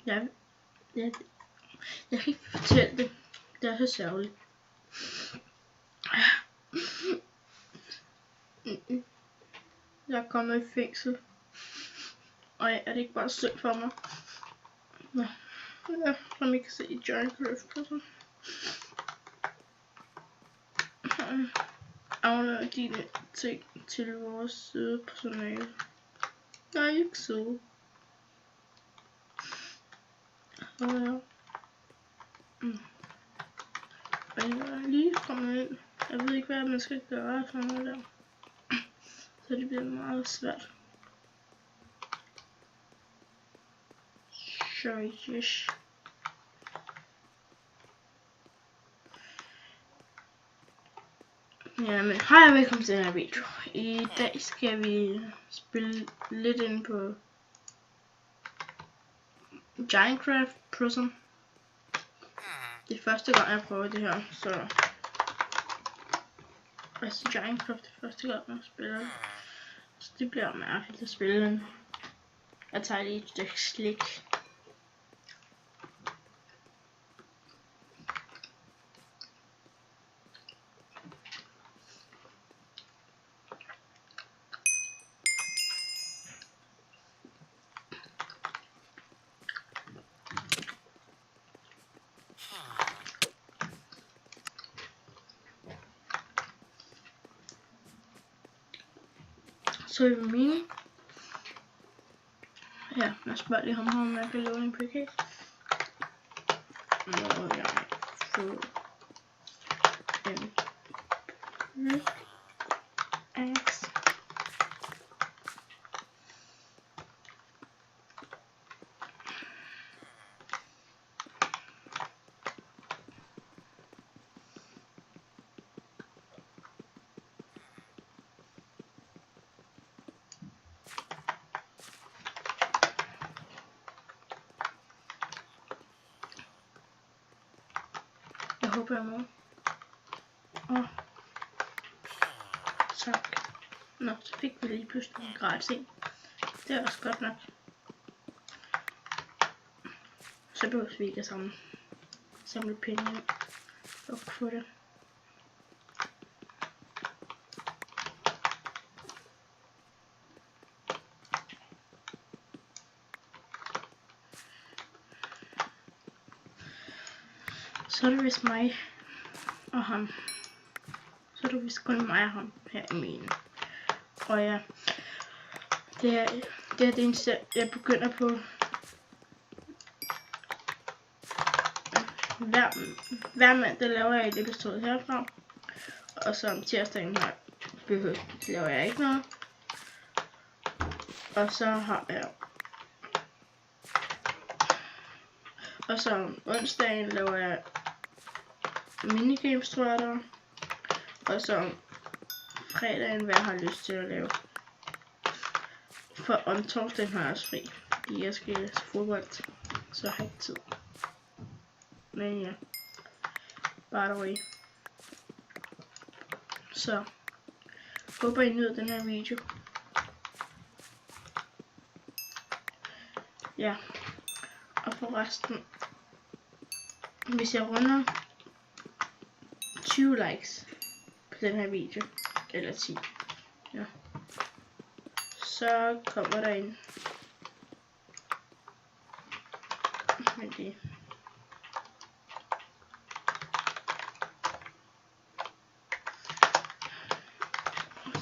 Jeg kan ikke fortælle det. Det er så sørgeligt. Jeg er kommet i fængsel. Og er det ikke bare synd for mig? Ja, som I kan se i Minecraft. Aflever dine ting til vores søde personale. Jeg er ikke sød. Og jeg er lige kommet ind. Jeg ved ikke, hvad man skal gøre for noget der. Så det bliver meget svært. Så yes. Jamen, hej og velkommen til den her video. I dag skal vi spille lidt ind på Minecraft Prison. Det er første gang jeg prøver det her, så altså Minecraft er første gang jeg spiller det. Så det bliver mærkeligt at spille den. Jeg tager lige et stykke slik. Så er det mine. Ja, jeg spørger lige ham, om jeg kan lave en PK. Må jeg få en axe? Jeg håber jeg må. Tak. Nå, så fik vi lige pludselig en gratis en. Det er også godt nok. Så behøver vi ikke at samle penge ind for at få det. Så er det vist mig og ham. Så er det vist kun mig og ham her i min. Og ja, det er det eneste, jeg begynder på. Hver mandag laver jeg et episode herfra. Og så om tirsdagen her laver jeg ikke noget. Og så har jeg... Og så om onsdagen laver jeg minigames, tror jeg der. Og så om fredagen, hvad jeg har lyst til at lave. For om torsdagen har jeg også fri, fordi jeg skal til fodbold, så jeg har ikke tid. Men ja, by the way. Så håber I nyder den her video. Ja, og forresten, hvis jeg runder 20 likes på den her video, eller 10, ja, så kommer der en med det.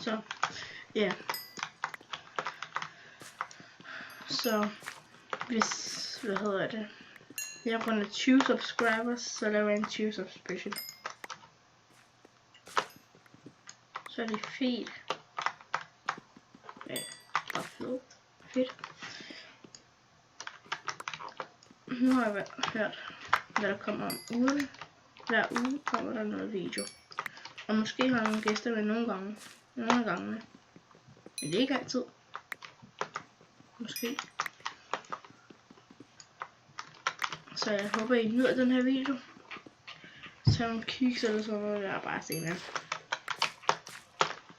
Så ja, så hvis, hvad hedder det, jeg runder 20 subscribers, så laver jeg en 20 sub special. Så er det fedt. Ja, bare fedt. Nu har jeg hørt, hvad der kommer om ugen. Hver uge kommer der noget video. Og måske har jeg nogle gæster med nogle gange. Men det er ikke altid. Måske. Så jeg håber I nyder den her video. Så nogle kiks eller sådan noget, der er bare senere.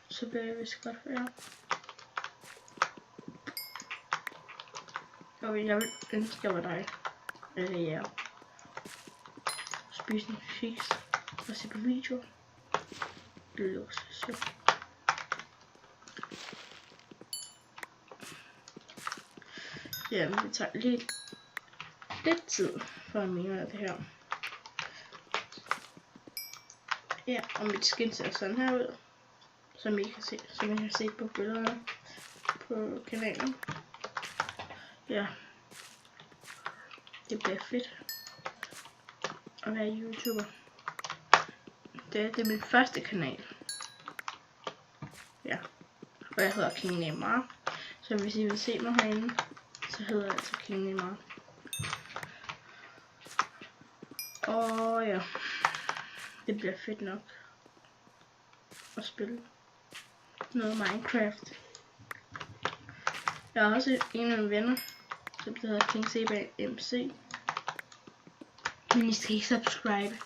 Så bliver jeg vist godt for jer. Og jeg vil ønske, jeg var dig. Ja. Spise en kiks og se på videoer. Det lyder så sjovt. Ja, men det tager lidt tid for at mene det her. Ja, og mit skin ser sådan her ud, som I kan se på billederne på kanalen. Ja, det bliver fedt at være YouTuber. Det er min første kanal. Ja, og jeg hedder King Neymar. Så hvis I vil se mig herinde, så hedder jeg altså King Neymar. Og ja, det bliver fedt nok at spille noget Minecraft. Jeg har også en af mine venner, som hedder King Seba MC. Men I skal ikke subscribe,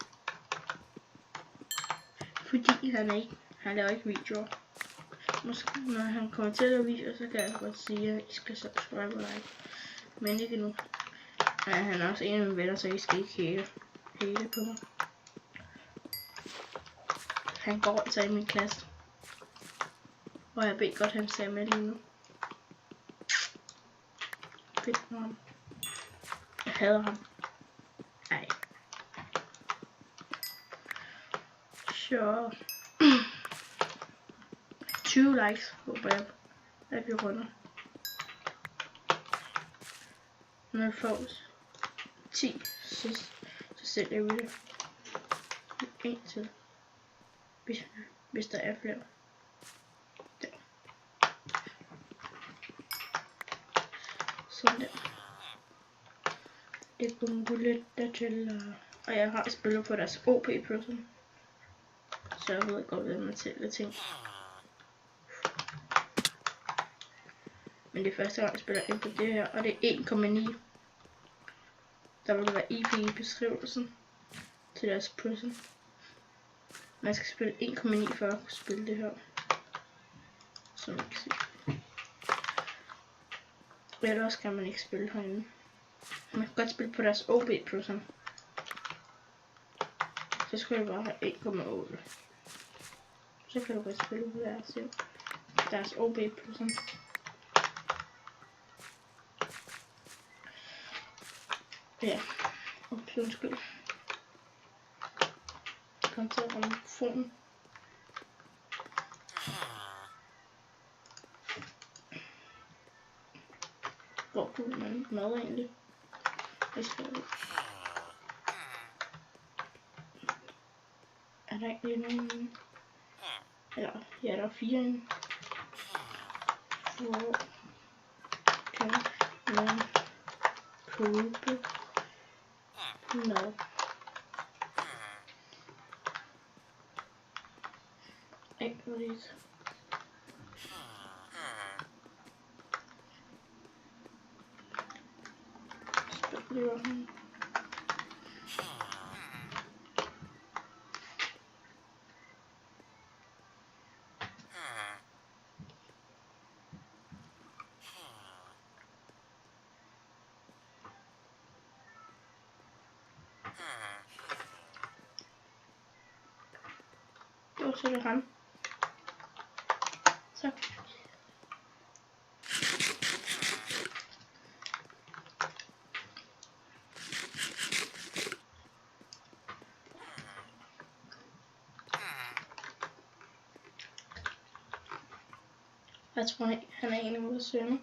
fordi han laver ikke videoer. Måske når han kommer til at lave videoer, så kan jeg godt sige, at I skal subscribe og like. Men ikke nu. Han er også en af mine venner, så I skal ikke hate på mig. Han går altså i min klasse. Og jeg ved godt, han ser med lige nu. Fedt for ham. Jeg hader ham. Ej. Så 20 likes håber jeg, at vi runder. Når vi får 10, så sælger vi det. En til. Hvis der er flere. Der. Sådan der. Det kunne lidt dertil. Og jeg har spillet på deres OP person. Så jeg ved godt, hvad man tæller ting. Men det er første gang, jeg spiller ind på det her, og det er 1,9. Der vil være IP i beskrivelsen til deres person. Man skal spille 1,9 for at kunne spille det her. Som man kan se. Ellers kan man ikke spille herinde. Man kan godt spille på deres OB person. Så skal jeg bare have 1,8. Så kan du godt spille på deres OB person. Ja, undskyld. Kom til at ramme mikrofonen. Hvor kunne man mad egentlig? Jeg skal ud. Er der ikke nogen? Eller, ja, der er 4 inde. Hvor kan man købe mad? Ikke noget. Spiller han. Jo, så er det ham. Så. Jeg tror, han er en af vores sønner.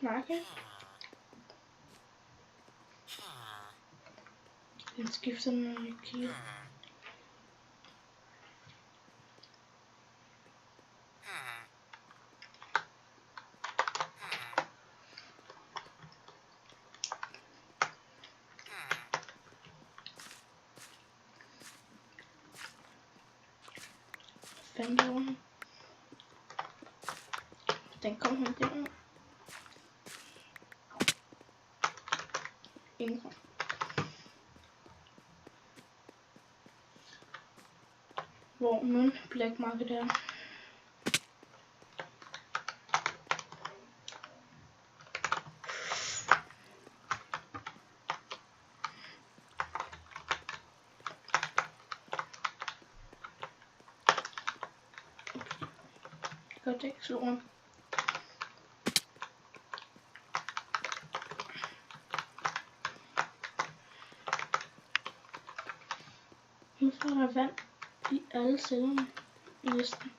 Marke. Den skifter, når jeg kigger. Fandt over. Den kom han der. Ingen. Hvor man Black Market er. Godt det ikke slår. Nu får der vand i alle cellerne i listen.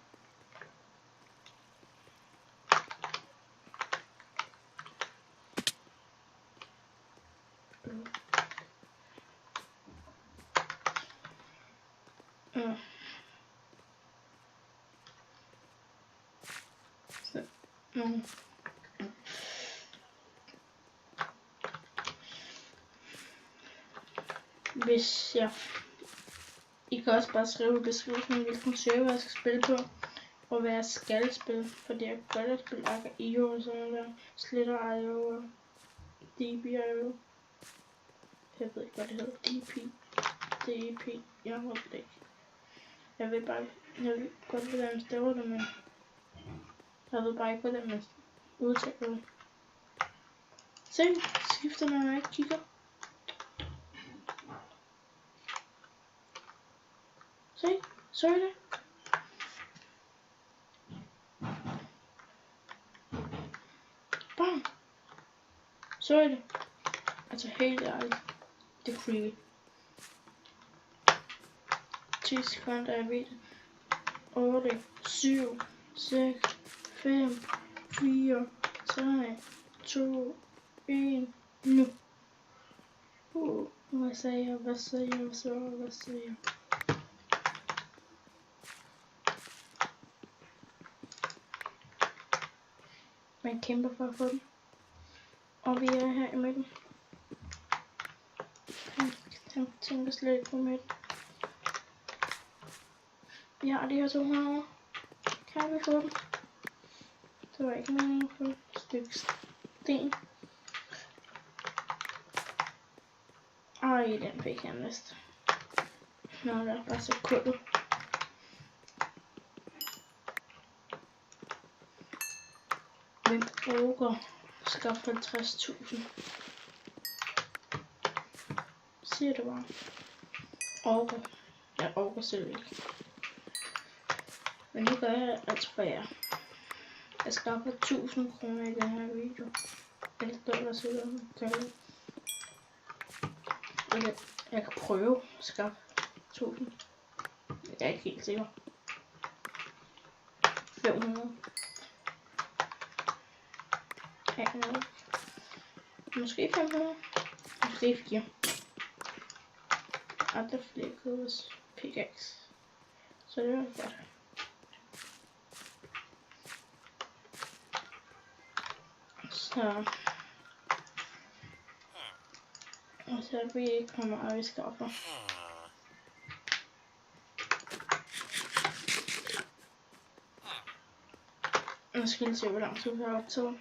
Hvis jeg... I kan også bare skrive i beskrivelsen, hvilken server jeg skal spille på, og hvad jeg skal spille, fordi jeg kan godt spille Arca.io og sådan noget der, Slither.io og DB.io. Jeg ved ikke, hvad det hedder. DP. Jeg ved det ikke. Jeg ved godt, hvordan man staver det, men jeg ved bare ikke, hvordan man udtaler det. Se, skifter når jeg ikke kigger. Se, så er det. Bam. Så er det. Altså helt ærligt. Det er creepy. 10 sekunder, jeg ved det. 8, 7, 6, 5, 4, 3, 2, 1, nu. Hvad sagde jeg? Man kæmper for at få den. Og vi er her i midten. Han tænker slet ikke på midten. Vi har de her 200 år. Kan vi få dem? Det var ikke meningen at få et stykke sten. Ej, den fik jeg næsten. Nå, der er bare så kullet. Hvem bruger skaffe 50.000? Siger det bare. Orker. Jeg orker selv ikke. Men nu gør jeg altså for jer. Jeg skaffer 1000 kroner i den her video. Eller dollar sidder kaldet. Jeg kan prøve at skaffe 1000. Jeg er ikke helt sikker. 500. Måske 500. Måske 4. Andre flere købes pickaxe. Så det var godt. Så. Og så vi ikke kommer meget vi skaffer. Nu skal jeg se hvor lang tid vi har optaget.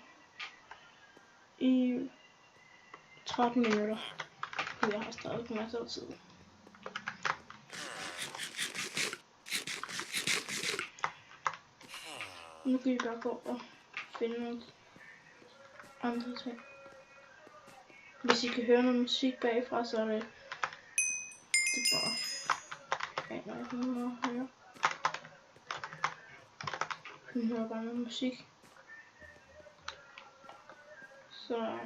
I 13 minutter. Jeg har stadig masser af tid. Nu kan vi bare gå og finde nogle andre ting. Hvis I kan høre noget musik bagfra, så er det bare... Jeg aner ikke noget at høre. Vi hører bare noget musik. Så...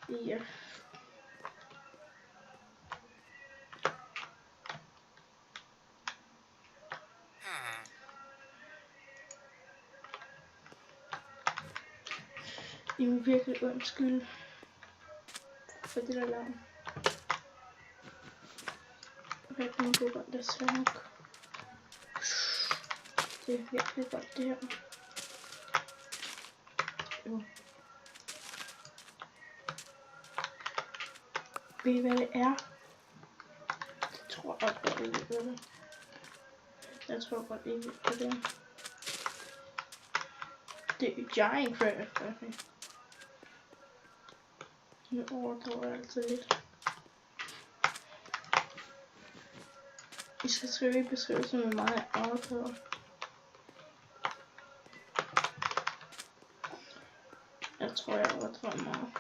Ja. I må virkelig undskylde for det der larm. Rigtig en god grund, der ser nok. Det er virkelig godt det her. Ved I hvad det er? Jeg tror godt, I ved det. Jeg tror godt, I ved det. Det er Giant Craft, okay. Nu overdriver jeg altid lidt. I skal skrive i beskrivelsen, hvor meget jeg overdriver. Jeg tror, jeg overdriver meget.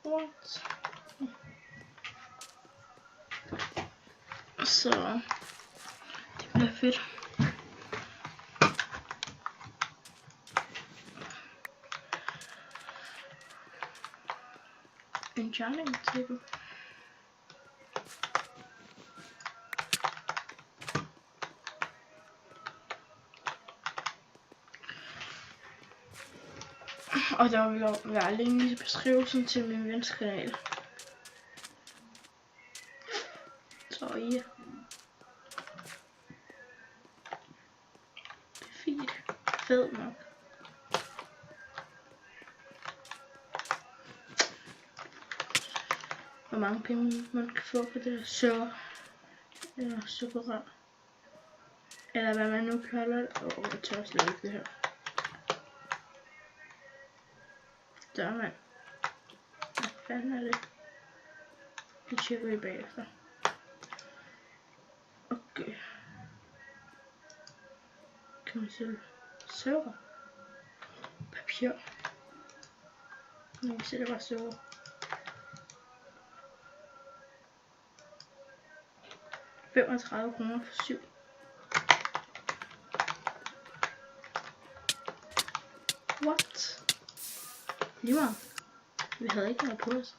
What? Så det bliver fedt. enchanting table. Og der vil være link i beskrivelsen til min vens kanal. Så ja. Det er fint. Fed nok. Hvor mange penge man kan få på det der sukker. Eller sukkerrør. Eller hvad man nu kalder det. Jeg tør slet ikke det her. Dørmand. Hvad fanden er det? Det tjekker vi bagefter. Okay. Kan man sælge sukker? Papir. Nej, vi sælger bare sukker. $35 for 7. What? Lige meget. Vi havde ikke noget på os.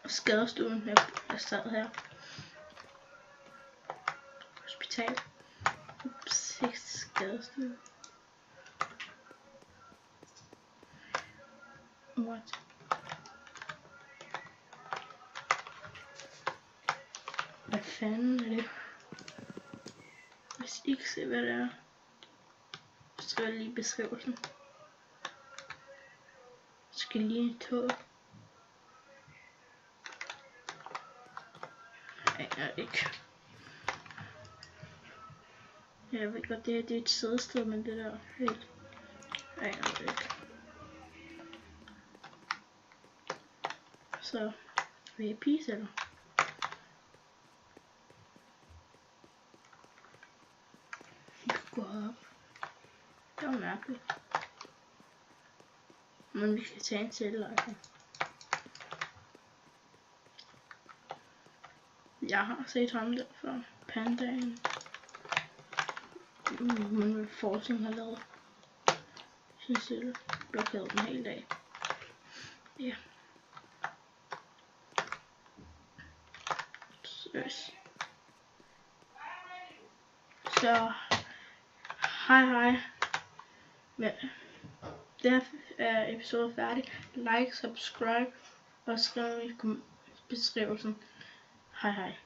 Og skadestuen, jeg sad her. Hospital. Ups, ikke skadestue. What? Hvad fanden er det? Hvis I ikke ser hvad det er, så skal jeg lige beskrivelsen. Jeg skal lige tog. Jeg ikke. Jeg ved godt, det er et sædested, men det der helt. Jeg ved ikke. Så vil jeg pige eller? Gå op. Det var mærkeligt. Men vi skal tage en sædlejse. Jeg har set ham der før. Pandaen. Men hvad forskning har lavet. Sin sædel. Blokeret den hele dag. Ja. Så hej. Men der er episode færdig. Like, subscribe og skriv i beskrivelsen. Hej.